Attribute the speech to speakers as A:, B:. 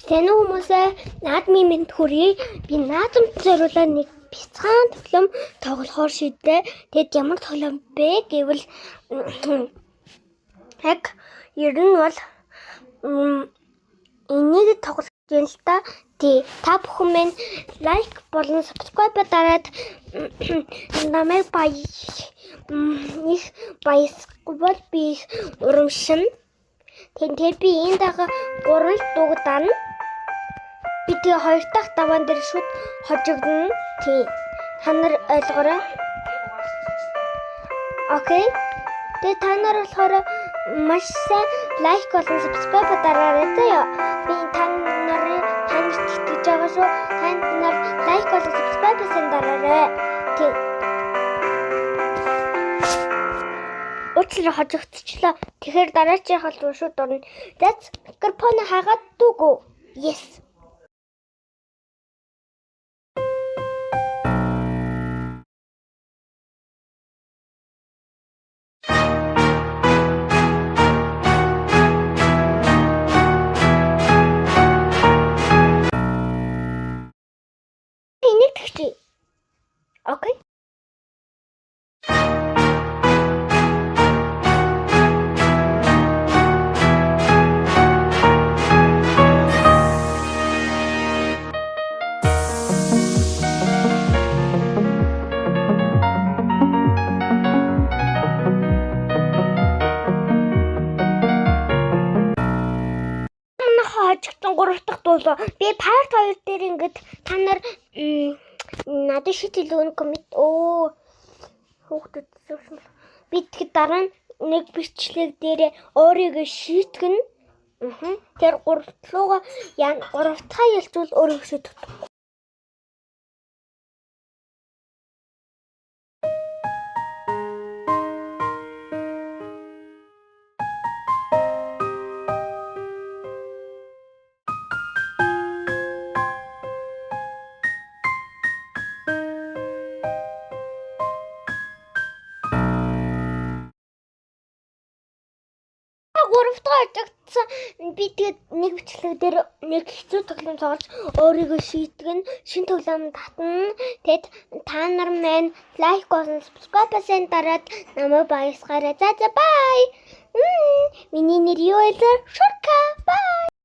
A: Сайн уу хүмүүсээ наадмын мэд хүрье. Би наадамд зориулаад нэг бяцхан тоглоом тоглохоор шийдлээ. Тэгэд ямар тоглоом бэ гэвэл яг ер нь бол энийг тоглох юм л та. Та бүхэн минь лайк болон subscribe дараад намайг баясгал би урамшин. Тэгээд би энэ дага 3 дугадана. Би тэгээ 2 дахь даваан дээр шууд хожигдно. Та нар ойлгоорой. Окей. Тэгээд та нар болохоор маш сайн лайк болон subscribe дараарай заяа. Би та нарт итгэж байгаа шүү. Та нар лайк болон subscribe-ийг дараарай. Өчигдөр хожигдчихлаа. Тэгэхээр дараагийн хол шууд орно. That's микрофон хагаад дүүгөө. Yes. Энийг тэгчих. Окей. Хожигдсон 3 дахь дуулаа. Би part 2 дээр ингээд та нар надад шийдэл өгнө коммент. Хүүхдүүд би тэгэхэд дараа нь нэг бичлэг дээр өөрийгөө шийтгэн. Тэр 3 дахь ялцвал өөрийгөө шийдэх. Би тэгээд нэг бичлэг дээр нэг хэцүү тоглоом тоглож өөрийгөө шийтгэн шинэ тоглоом татна. Тэгэд та нар маань лайк болон subscribe дараад намайг баясгаарай. За бай. Миний нэр юу вэ? Шурка. Бай.